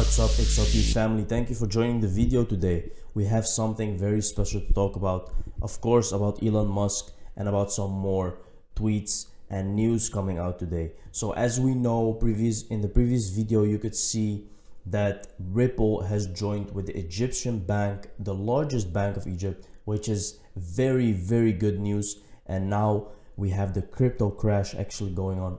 What's up, XRP family? Thank you for joining the video today. We have something very special to talk about, of course, about Elon Musk and about some more tweets and news coming out today. So as we know, in the previous video, you could see that Ripple has joined with the Egyptian bank, the largest bank of Egypt, which is very, very good news. And now we have the crypto crash actually going on,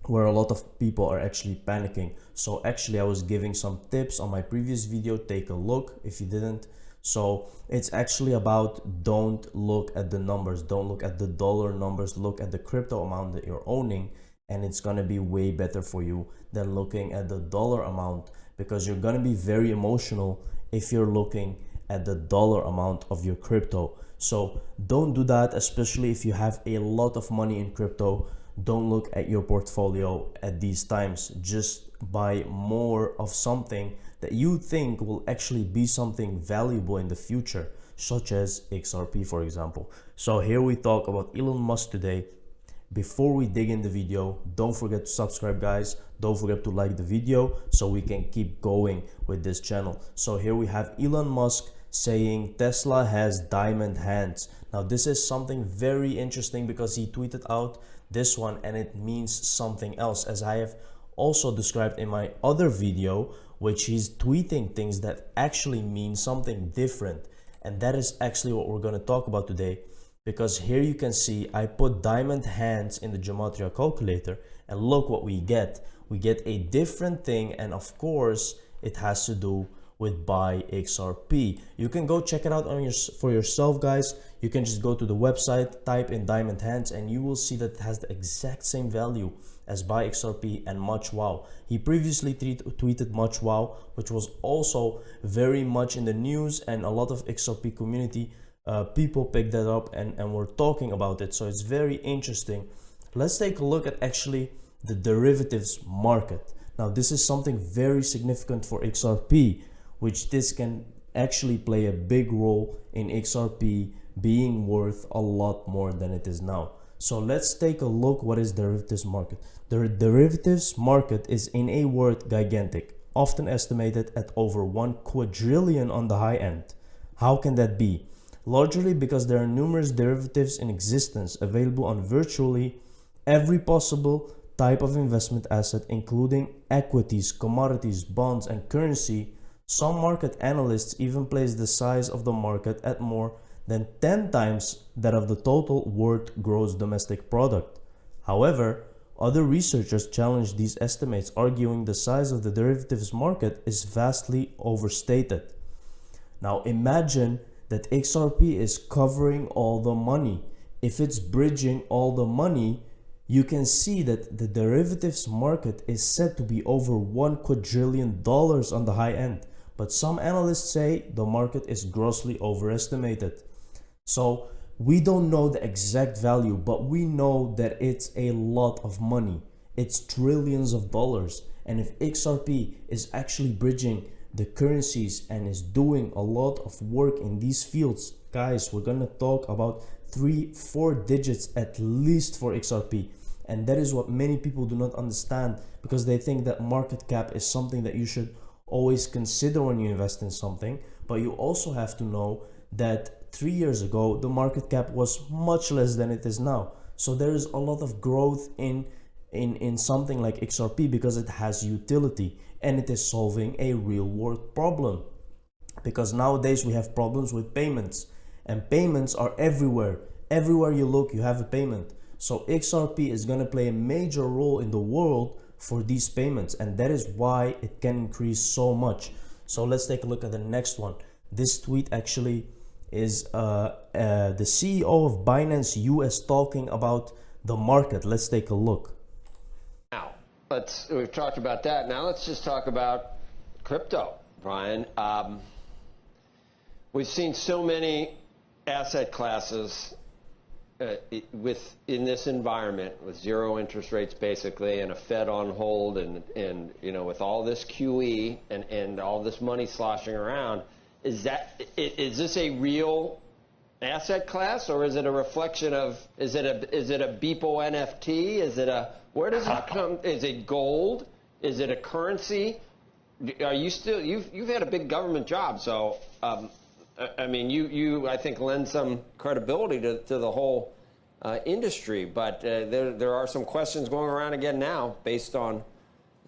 where a lot of people are actually panicking. So actually I was giving some tips on my previous video. Take a look if you didn't. So it's actually about, don't look at the numbers, don't look at the dollar numbers, look at the crypto amount that you're owning, and it's gonna be way better for you than looking at the dollar amount, because you're gonna be very emotional if you're looking at the dollar amount of your crypto. So don't do that, especially if you have a lot of money in crypto. Don't look at your portfolio at these times. Just buy more of something that you think will actually be something valuable in the future, such as XRP, for example. So here we talk about Elon Musk today. Before we dig in the video, don't forget to subscribe, guys. Don't forget to like the video so we can keep going with this channel. So here we have Elon Musk saying Tesla has diamond hands. Now this is something very interesting because he tweeted out this one and it means something else, as I have also described in my other video, which he's tweeting things that actually mean something different. And that is actually what we're going to talk about today, because here you can see I put diamond hands in the gematria calculator and look what we get. We get a different thing, and of course it has to do with buy XRP. You can go check it out for yourself, guys. You can just go to the website, type in diamond hands, and you will see that it has the exact same value as buy XRP and much wow. He previously tweeted much wow, which was also very much in the news, and a lot of XRP community people picked that up and were talking about it. So it's very interesting. Let's take a look at actually the derivatives market. Now this is something very significant for XRP, which this can actually play a big role in XRP being worth a lot more than it is now. So let's take a look. What is derivatives market? The derivatives market is, in a word, gigantic, often estimated at over 1 quadrillion on the high end. How can that be? Largely because there are numerous derivatives in existence available on virtually every possible type of investment asset, including equities, commodities, bonds, and currency. Some market analysts even place the size of the market at more than 10 times that of the total world gross domestic product. However, other researchers challenge these estimates, arguing the size of the derivatives market is vastly overstated. Now imagine that XRP is covering all the money. If it's bridging all the money, you can see that the derivatives market is said to be over $1 quadrillion on the high end. But some analysts say the market is grossly overestimated. So we don't know the exact value, but we know that it's a lot of money. It's trillions of dollars. And if XRP is actually bridging the currencies and is doing a lot of work in these fields, guys, we're gonna talk about 3-4 digits at least for XRP. And that is what many people do not understand, because they think that market cap is something that you should always consider when you invest in something. But you also have to know that 3 years ago the market cap was much less than it is now. So there is a lot of growth in something like XRP because it has utility and it is solving a real world problem. Because nowadays we have problems with payments, and payments are everywhere. Everywhere you look, you have a payment. So XRP is going to play a major role in the world for these payments, and that is why it can increase so much. So let's take a look at the next one. This tweet actually is the CEO of Binance US talking about the market. Let's take a look. Now, we've talked about that. Now let's just talk about crypto, Brian. We've seen so many asset classes in this environment with zero interest rates basically, and a Fed on hold, and you know, with all this QE and all this money sloshing around, is this a real asset class, or is it a reflection of, is it a Beeple NFT? Where does it come? Is it gold? Is it a currency? are you still, you've had a big government job, so I mean, you I think lend some credibility to the whole industry, but there are some questions going around again now based on,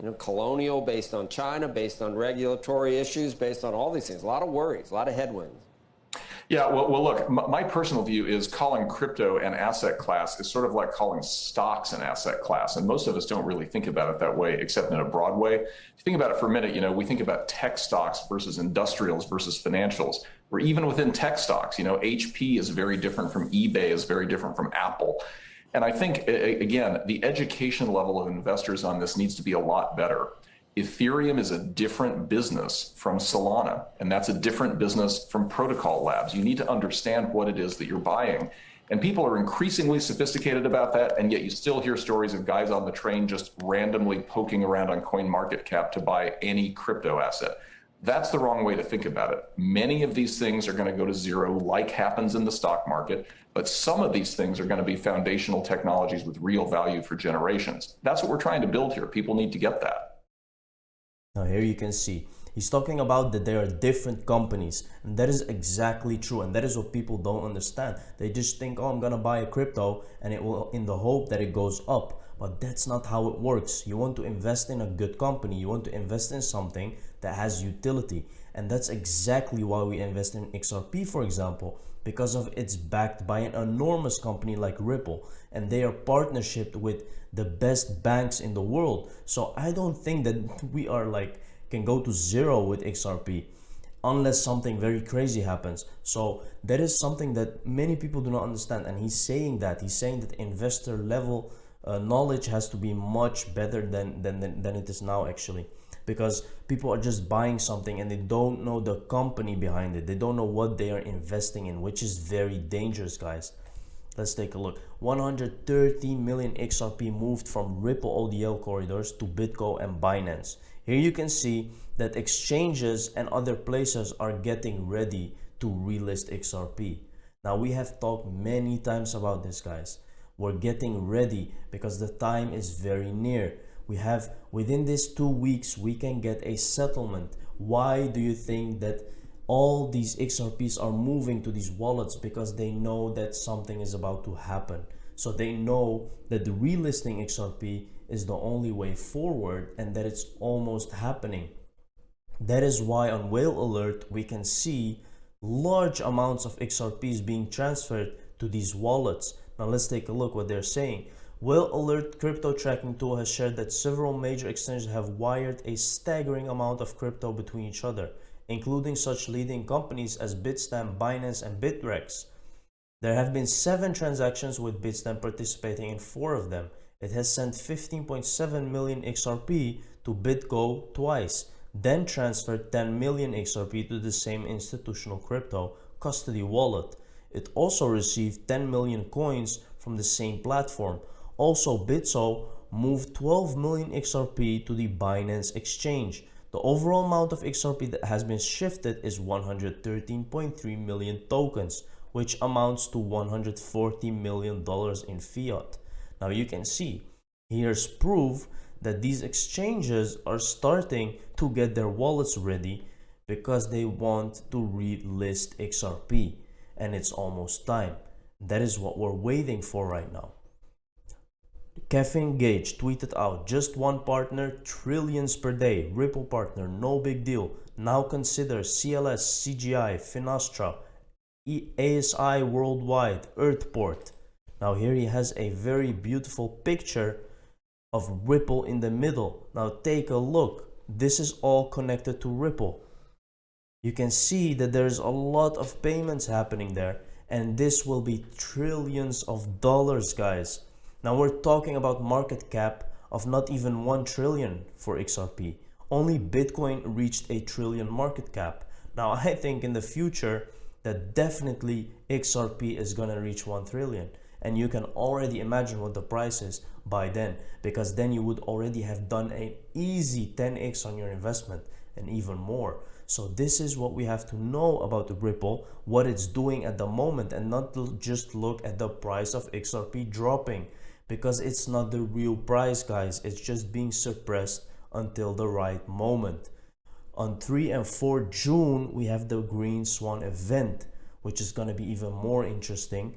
you know, colonial, based on China, based on regulatory issues, based on all these things. A lot of worries, a lot of headwinds. Yeah, well, look, my personal view is calling crypto an asset class is sort of like calling stocks an asset class. And most of us don't really think about it that way, except in a broad way. If you think about it for a minute, you know, we think about tech stocks versus industrials versus financials. Or even within tech stocks, you know, HP is very different from eBay, is very different from Apple. And I think, again, the education level of investors on this needs to be a lot better. Ethereum is a different business from Solana, and that's a different business from Protocol Labs. You need to understand what it is that you're buying. And people are increasingly sophisticated about that, and yet you still hear stories of guys on the train just randomly poking around on CoinMarketCap to buy any crypto asset. That's the wrong way to think about it. Many of these things are going to go to zero, like happens in the stock market, but some of these things are going to be foundational technologies with real value for generations. That's what we're trying to build here. People need to get that. Now here you can see he's talking about that there are different companies, and that is exactly true, and that is what people don't understand. They just think, oh, I'm gonna buy a crypto and it will, in the hope that it goes up, but that's not how it works. You want to invest in a good company, you want to invest in something that has utility, and that's exactly why we invest in XRP, for example, because of it's backed by an enormous company like Ripple, and they are partnership with the best banks in the world. So I don't think that we are like can go to zero with XRP unless something very crazy happens. So that is something that many people do not understand, and he's saying that investor level knowledge has to be much better than it is now, actually, because people are just buying something and they don't know the company behind it. They don't know what they are investing in, which is very dangerous, guys. Let's take a look. 130 million XRP moved from Ripple ODL corridors to BitGo and Binance. Here you can see that exchanges and other places are getting ready to relist XRP. Now, we have talked many times about this, guys. We're getting ready because the time is very near. We have, within these 2 weeks, we can get a settlement. Why do you think that all these XRPs are moving to these wallets? Because they know that something is about to happen. So they know that the relisting XRP is the only way forward and that it's almost happening. That is why on Whale Alert we can see large amounts of XRPs being transferred to these wallets. Now let's take a look what they're saying. Whale Alert crypto tracking tool has shared that several major exchanges have wired a staggering amount of crypto between each other, including such leading companies as Bitstamp, Binance, and Bitrex. There have been 7 transactions with Bitstamp participating in 4 of them. It has sent 15.7 million XRP to BitGo twice, then transferred 10 million XRP to the same institutional crypto custody wallet. It also received 10 million coins from the same platform. Also, Bitso moved 12 million XRP to the Binance exchange. The overall amount of XRP that has been shifted is 113.3 million tokens, which amounts to $140 million in fiat. Now you can see, here's proof that these exchanges are starting to get their wallets ready because they want to relist XRP, and it's almost time. That is what we're waiting for right now. Kevin Gage tweeted out, just one partner, trillions per day. Ripple partner, no big deal. Now consider CLS, CGI, Finastra, ASI Worldwide, Earthport. Now here he has a very beautiful picture of Ripple in the middle. Now take a look. This is all connected to Ripple. You can see that there's a lot of payments happening there, and this will be trillions of dollars, guys. Now we're talking about market cap of not even 1 trillion for XRP. Only Bitcoin reached a trillion market cap. Now I think in the future that definitely XRP is gonna reach 1 trillion. And you can already imagine what the price is by then, because then you would already have done an easy 10x on your investment and even more. So this is what we have to know about Ripple, what it's doing at the moment, and not just look at the price of XRP dropping, because it's not the real price, guys. It's just being suppressed until the right moment. on 3 and 4 June, we have the Green Swan event, which is going to be even more interesting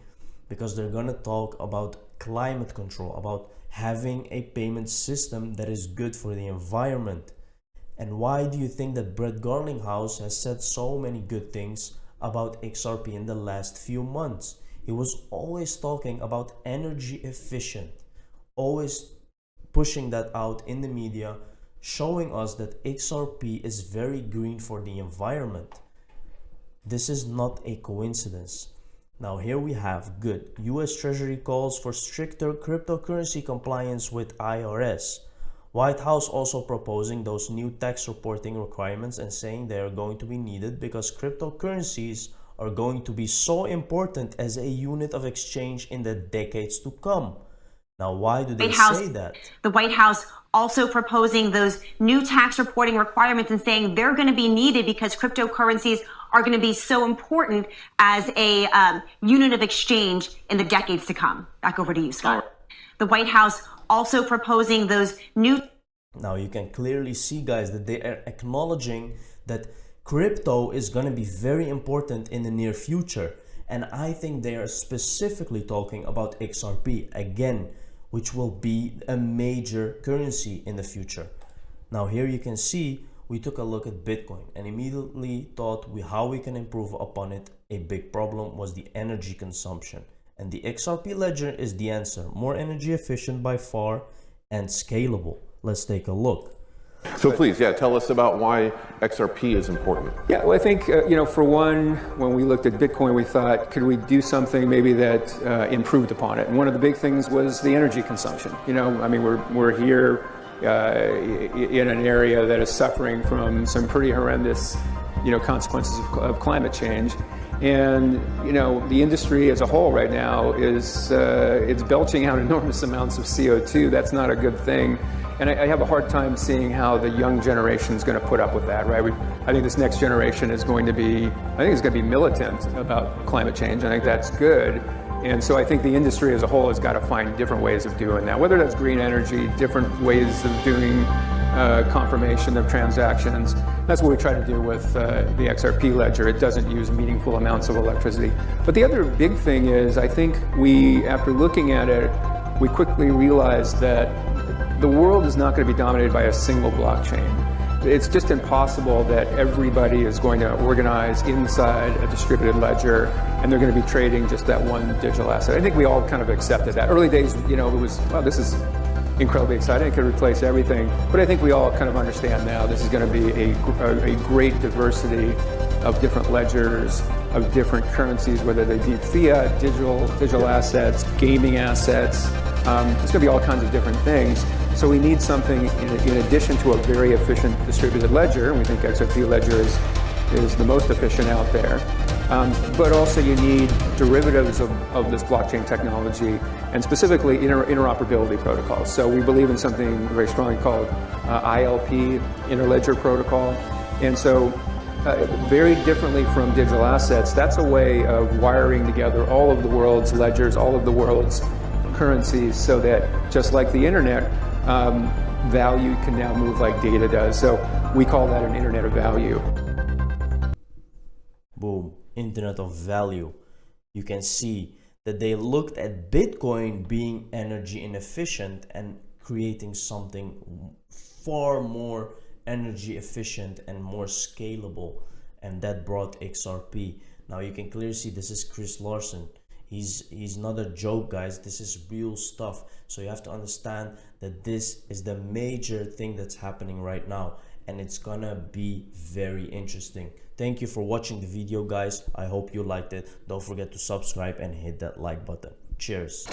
because they're going to talk about climate control, about having a payment system that is good for the environment. And why do you think that Brett Garlinghouse has said so many good things about XRP in the last few months? He was always talking about energy efficient, always pushing that out in the media, showing us that XRP is very green for the environment. This is not a coincidence. Now here we have good. US Treasury calls for stricter cryptocurrency compliance with IRS. White House also proposing those new tax reporting requirements and saying they are going to be needed because cryptocurrencies are going to be so important as a unit of exchange in the decades to come. Now, why do they say that? The White House also proposing those new tax reporting requirements and saying they're going to be needed because cryptocurrencies are going to be so important as a unit of exchange in the decades to come. Back over to you, Scott. The White House also proposing those new... Now you can clearly see, guys, that they are acknowledging that crypto is going to be very important in the near future. And I think they are specifically talking about XRP again, which will be a major currency in the future. Now here you can see we took a look at Bitcoin and immediately thought how we can improve upon it. A big problem was the energy consumption, and the XRP ledger is the answer. More energy efficient by far and scalable. Let's take a look. So please, tell us about why XRP is important. Yeah, well, I think, for one, when we looked at Bitcoin, we thought, could we do something maybe that improved upon it? And one of the big things was the energy consumption. We're here in an area that is suffering from some pretty horrendous, consequences of climate change. And, the industry as a whole right now is it's belching out enormous amounts of CO2. That's not a good thing. And I have a hard time seeing how the young generation is going to put up with that, right? I think this next generation is going to be, militant about climate change. I think that's good. And so I think the industry as a whole has got to find different ways of doing that, whether that's green energy, different ways of doing confirmation of transactions. That's what we try to do with the XRP ledger. It doesn't use meaningful amounts of electricity. But the other big thing is, I think after looking at it, we quickly realized that the world is not going to be dominated by a single blockchain. It's just impossible that everybody is going to organize inside a distributed ledger and they're going to be trading just that one digital asset. I think we all kind of accepted that. Early days, it was, wow, this is incredibly exciting. It could replace everything. But I think we all kind of understand now this is going to be a great diversity of different ledgers, of different currencies, whether they be fiat, digital assets, gaming assets. There's going to be all kinds of different things. So we need something in addition to a very efficient distributed ledger, and we think XRP ledger is the most efficient out there. But also you need derivatives of this blockchain technology, and specifically interoperability protocols. So we believe in something very strongly called ILP, Interledger Protocol. And so very differently from digital assets, that's a way of wiring together all of the world's ledgers, all of the world's currencies, so that just like the internet, value can now move like data does. So we call that an internet of value. Boom, internet of value. You can see that they looked at Bitcoin being energy inefficient and creating something far more energy efficient and more scalable, and that brought XRP. Now you can clearly see this is Chris Larsen. He's not a joke, guys. This is real stuff. So you have to understand that this is the major thing that's happening right now, and it's gonna be very interesting. Thank you for watching the video, guys. I hope you liked it. Don't forget to subscribe and hit that like button. Cheers.